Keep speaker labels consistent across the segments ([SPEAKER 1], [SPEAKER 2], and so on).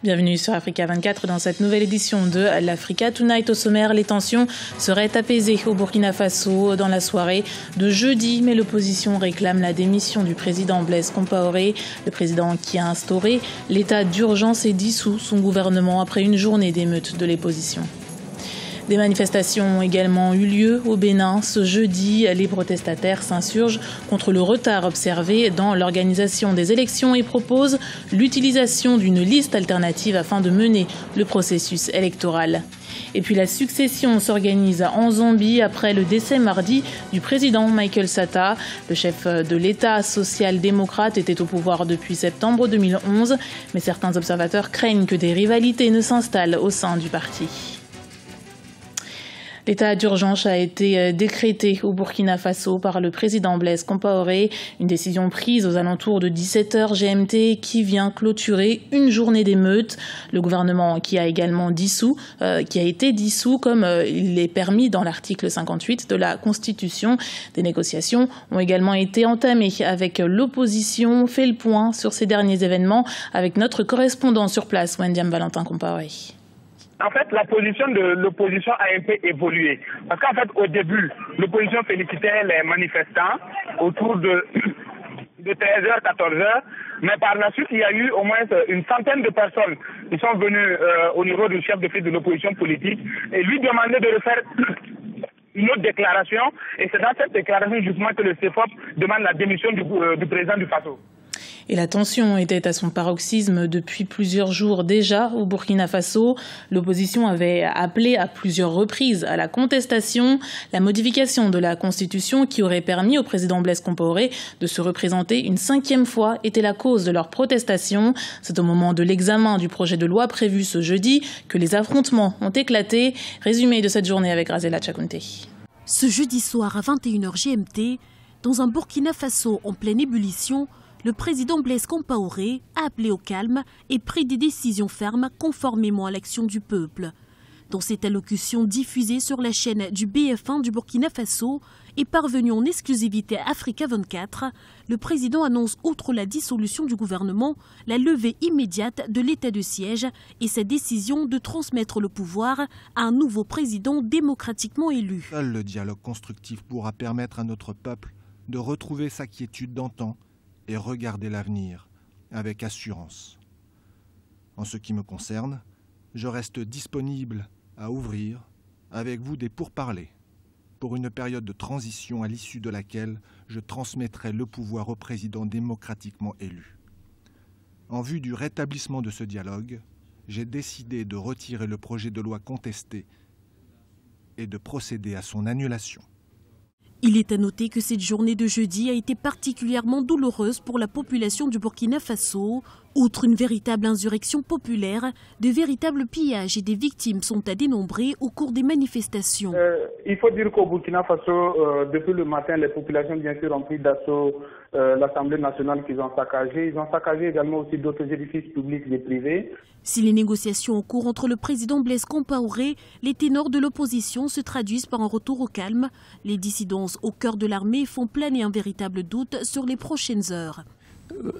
[SPEAKER 1] Bienvenue sur Africa 24 dans cette nouvelle édition de l'Africa Tonight. Au sommaire, les tensions seraient apaisées au Burkina Faso dans la soirée de jeudi, mais l'opposition réclame la démission du président Blaise Compaoré. Le président qui a instauré l'état d'urgence et dissout son gouvernement après une journée d'émeutes de l'opposition. Des manifestations ont également eu lieu au Bénin. Ce jeudi, les protestataires s'insurgent contre le retard observé dans l'organisation des élections et proposent l'utilisation d'une liste alternative afin de mener le processus électoral. Et puis la succession s'organise en Zambie après le décès mardi du président Michael Sata. Le chef de l'État social-démocrate était au pouvoir depuis septembre 2011, mais certains observateurs craignent que des rivalités ne s'installent au sein du parti. L'état d'urgence a été décrété au Burkina Faso par le président Blaise Compaoré, une décision prise aux alentours de 17h GMT qui vient clôturer une journée d'émeutes. Le gouvernement qui a été dissous comme il est permis dans l'article 58 de la Constitution. Des négociations ont également été entamées avec l'opposition. On fait le point sur ces derniers événements avec notre correspondant sur place, Wendiam Valentin Compaoré.
[SPEAKER 2] En fait, la position de l'opposition a un peu évolué. Parce qu'en fait, au début, l'opposition félicitait les manifestants autour de 13h, 14h. Mais par la suite, il y a eu au moins une centaine de personnes qui sont venues au niveau du chef de file de l'opposition politique et lui demander de refaire une autre déclaration. Et c'est dans cette déclaration justement que le CEFOP demande la démission du président du Faso.
[SPEAKER 1] Et la tension était à son paroxysme depuis plusieurs jours déjà au Burkina Faso. L'opposition avait appelé à plusieurs reprises à la contestation. La modification de la Constitution qui aurait permis au président Blaise Compaoré de se représenter une 5e fois était la cause de leur protestation. C'est au moment de l'examen du projet de loi prévu ce jeudi que les affrontements ont éclaté. Résumé de cette journée avec Razela Tchakounté.
[SPEAKER 3] Ce jeudi soir à 21h GMT, dans un Burkina Faso en pleine ébullition, le président Blaise Compaoré a appelé au calme et pris des décisions fermes conformément à l'action du peuple. Dans cette allocution diffusée sur la chaîne du BF1 du Burkina Faso et parvenue en exclusivité à Africa 24, le président annonce, outre la dissolution du gouvernement, la levée immédiate de l'état de siège et sa décision de transmettre le pouvoir à un nouveau président démocratiquement élu.
[SPEAKER 4] Seul le dialogue constructif pourra permettre à notre peuple de retrouver sa quiétude d'antan et regarder l'avenir avec assurance. En ce qui me concerne, je reste disponible à ouvrir avec vous des pourparlers pour une période de transition à l'issue de laquelle je transmettrai le pouvoir au président démocratiquement élu. En vue du rétablissement de ce dialogue, j'ai décidé de retirer le projet de loi contesté et de procéder à son annulation.
[SPEAKER 3] Il est à noter que cette journée de jeudi a été particulièrement douloureuse pour la population du Burkina Faso. Outre une véritable insurrection populaire, de véritables pillages et des victimes sont à dénombrer au cours des manifestations.
[SPEAKER 2] Il faut dire qu'au Burkina Faso, depuis le matin, les populations bien sûr ont pris d'assaut l'Assemblée nationale qu'ils ont saccagée. Ils ont saccagé également aussi d'autres édifices publics et privés.
[SPEAKER 3] Si les négociations en cours entre le président Blaise Compaoré, les ténors de l'opposition se traduisent par un retour au calme, les dissidences au cœur de l'armée font planer un véritable doute sur les prochaines heures.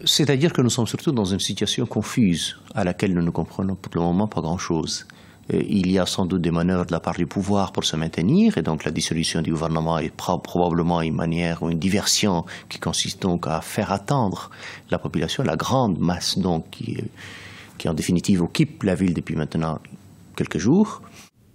[SPEAKER 5] C'est-à-dire que nous sommes surtout dans une situation confuse à laquelle nous ne comprenons pour le moment pas grand-chose. Il y a sans doute des manœuvres de la part du pouvoir pour se maintenir et donc la dissolution du gouvernement est probablement une manière ou une diversion qui consiste donc à faire attendre la population, la grande masse donc qui en définitive occupe la ville depuis maintenant quelques jours.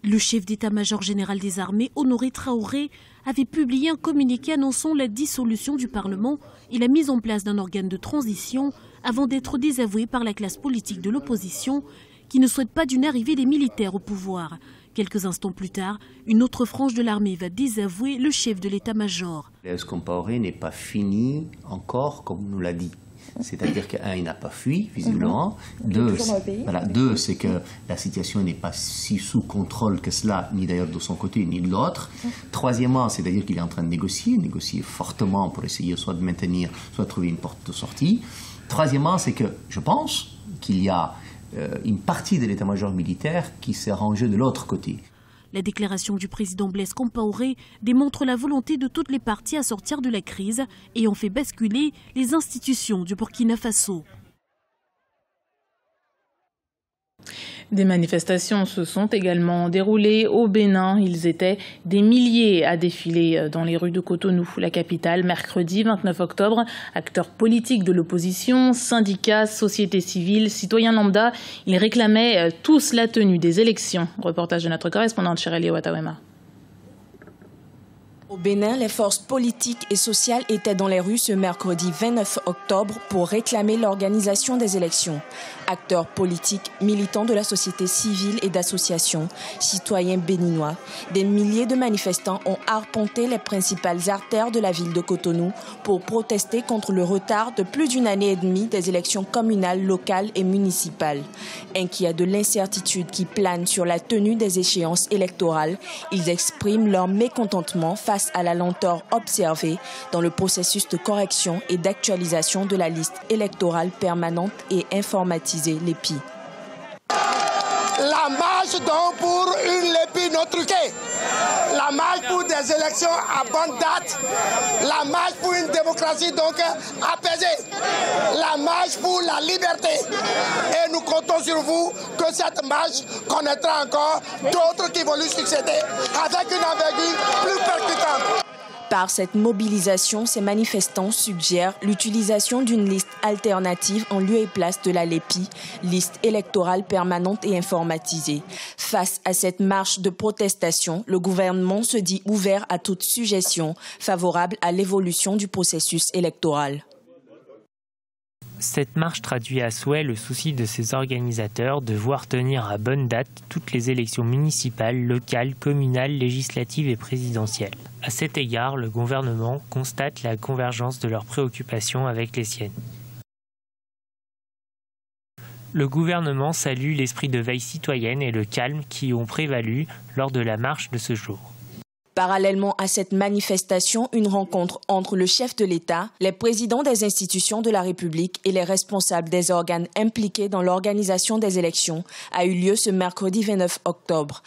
[SPEAKER 3] Le chef d'état-major général des armées, Honoré Traoré, avait publié un communiqué annonçant la dissolution du Parlement et la mise en place d'un organe de transition avant d'être désavoué par la classe politique de l'opposition qui ne souhaite pas d'une arrivée des militaires au pouvoir. Quelques instants plus tard, une autre frange de l'armée va désavouer le chef de l'état-major.
[SPEAKER 5] Blaise Compaoré n'est pas fini encore comme on nous l'a dit. C'est-à-dire qu'un, il n'a pas fui, visiblement. Deux, c'est que la situation n'est pas si sous contrôle que cela, ni d'ailleurs de son côté, ni de l'autre. Troisièmement, c'est-à-dire qu'il est en train de négocier fortement pour essayer soit de maintenir, soit de trouver une porte de sortie. Troisièmement, c'est que je pense qu'il y a une partie de l'état-major militaire qui s'est rangée de l'autre côté.
[SPEAKER 3] La déclaration du président Blaise Compaoré démontre la volonté de toutes les parties à sortir de la crise et en fait basculer les institutions du Burkina Faso.
[SPEAKER 1] Des manifestations se sont également déroulées au Bénin. Ils étaient des milliers à défiler dans les rues de Cotonou, la capitale, mercredi 29 octobre. Acteurs politiques de l'opposition, syndicats, société civile, citoyens lambda, ils réclamaient tous la tenue des élections. Reportage de notre correspondante Chireli Watawema.
[SPEAKER 6] Au Bénin, les forces politiques et sociales étaient dans les rues ce mercredi 29 octobre pour réclamer l'organisation des élections. Acteurs politiques, militants de la société civile et d'associations, citoyens béninois, des milliers de manifestants ont arpenté les principales artères de la ville de Cotonou pour protester contre le retard de plus d'une année et demie des élections communales, locales et municipales. Inquiets de l'incertitude qui plane sur la tenue des échéances électorales, ils expriment leur mécontentement face à la lenteur observée dans le processus de correction et d'actualisation de la liste électorale permanente et informatisée l'EPI.
[SPEAKER 7] La marche donc pour une LEPI non truquée, la marche pour des élections à bonne date, la marche pour une démocratie donc apaisée, la marche pour la liberté. Et nous comptons sur vous que cette marche connaîtra encore d'autres qui vont lui succéder avec une envergure plus percutante.
[SPEAKER 6] Par cette mobilisation, ces manifestants suggèrent l'utilisation d'une liste alternative en lieu et place de la LEPI, liste électorale permanente et informatisée. Face à cette marche de protestation, le gouvernement se dit ouvert à toute suggestion favorable à l'évolution du processus électoral.
[SPEAKER 8] Cette marche traduit à souhait le souci de ses organisateurs de voir tenir à bonne date toutes les élections municipales, locales, communales, législatives et présidentielles. À cet égard, le gouvernement constate la convergence de leurs préoccupations avec les siennes. Le gouvernement salue l'esprit de veille citoyenne et le calme qui ont prévalu lors de la marche de ce jour.
[SPEAKER 6] Parallèlement à cette manifestation, une rencontre entre le chef de l'État, les présidents des institutions de la République et les responsables des organes impliqués dans l'organisation des élections a eu lieu ce mercredi 29 octobre.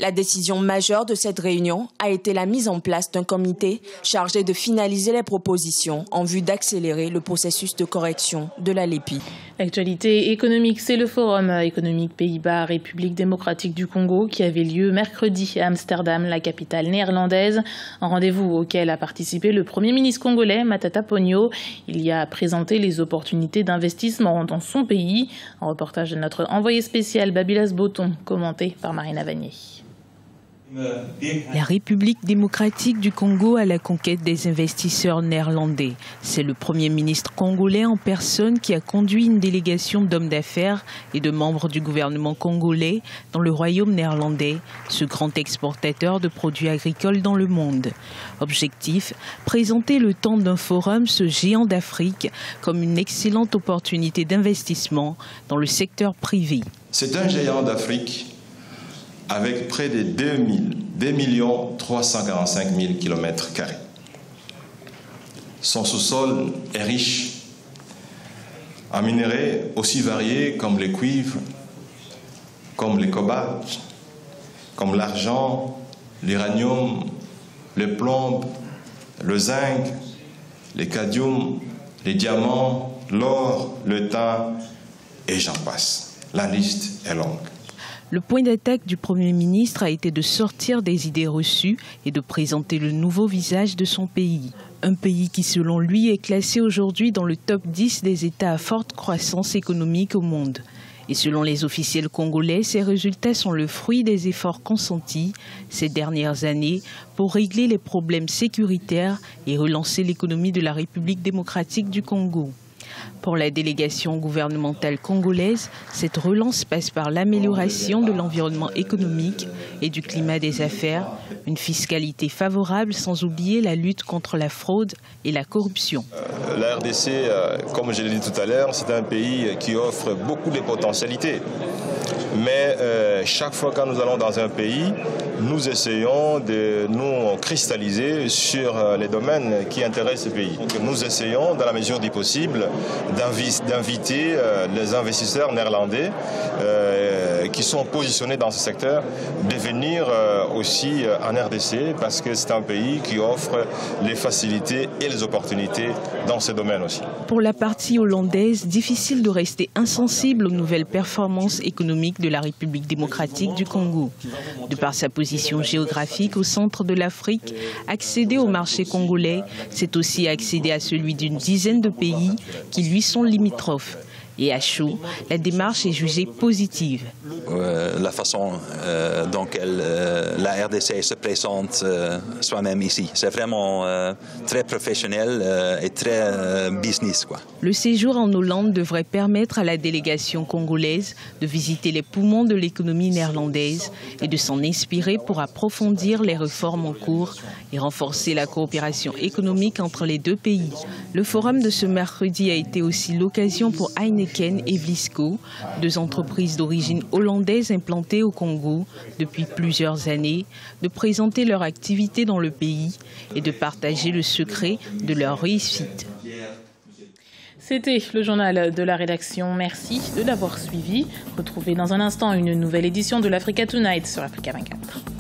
[SPEAKER 6] La décision majeure de cette réunion a été la mise en place d'un comité chargé de finaliser les propositions en vue d'accélérer le processus de correction de la LEPI.
[SPEAKER 1] L'actualité économique, c'est le Forum économique Pays-Bas, République démocratique du Congo, qui avait lieu mercredi à Amsterdam, la capitale néerlandaise. Un rendez-vous auquel a participé le Premier ministre congolais, Matata Ponyo. Il y a présenté les opportunités d'investissement dans son pays. Un reportage de notre envoyé spécial Babilas Boton, commenté par Marina Vanier.
[SPEAKER 9] La République démocratique du Congo à la conquête des investisseurs néerlandais. C'est le Premier ministre congolais en personne qui a conduit une délégation d'hommes d'affaires et de membres du gouvernement congolais dans le royaume néerlandais, ce grand exportateur de produits agricoles dans le monde. Objectif, présenter le temps d'un forum ce géant d'Afrique comme une excellente opportunité d'investissement dans le secteur privé.
[SPEAKER 10] C'est un géant d'Afrique avec près de 2 345 000 km². Son sous-sol est riche en minerais aussi variés comme le cuivre, comme le cobalt, comme l'argent, l'uranium, le plomb, le zinc, le cadmium, les diamants, l'or, le thym, et j'en passe. La liste est longue.
[SPEAKER 9] Le point d'attaque du Premier ministre a été de sortir des idées reçues et de présenter le nouveau visage de son pays. Un pays qui, selon lui, est classé aujourd'hui dans le top 10 des États à forte croissance économique au monde. Et selon les officiels congolais, ces résultats sont le fruit des efforts consentis ces dernières années pour régler les problèmes sécuritaires et relancer l'économie de la République démocratique du Congo. Pour la délégation gouvernementale congolaise, cette relance passe par l'amélioration de l'environnement économique et du climat des affaires, une fiscalité favorable sans oublier la lutte contre la fraude et la corruption.
[SPEAKER 10] La RDC, comme je l'ai dit tout à l'heure, c'est un pays qui offre beaucoup de potentialités. Mais chaque fois que nous allons dans un pays, nous essayons de nous cristalliser sur les domaines qui intéressent ce pays. Nous essayons, dans la mesure du possible, d'inviter les investisseurs néerlandais
[SPEAKER 11] qui sont positionnés dans ce secteur de venir aussi en RDC parce que c'est un pays qui offre les facilités et les opportunités dans ce domaine aussi.
[SPEAKER 9] Pour la partie hollandaise, difficile de rester insensible aux nouvelles performances économiques de la République démocratique du Congo. De par sa position géographique au centre de l'Afrique, accéder au marché congolais, c'est aussi accéder à celui d'une dizaine de pays qui lui sont limitrophes. Et à chaud, la démarche est jugée positive.
[SPEAKER 12] La façon dont la RDC se présente soi-même ici, c'est vraiment très professionnel et très business, quoi.
[SPEAKER 9] Le séjour en Hollande devrait permettre à la délégation congolaise de visiter les poumons de l'économie néerlandaise et de s'en inspirer pour approfondir les réformes en cours et renforcer la coopération économique entre les deux pays. Le forum de ce mercredi a été aussi l'occasion pour Heineken et Vlisco, deux entreprises d'origine hollandaise implantées au Congo depuis plusieurs années, de présenter leur activité dans le pays et de partager le secret de leur réussite.
[SPEAKER 1] C'était le journal de la rédaction. Merci de l'avoir suivi. Retrouvez dans un instant une nouvelle édition de l'Africa Tonight sur Africa 24.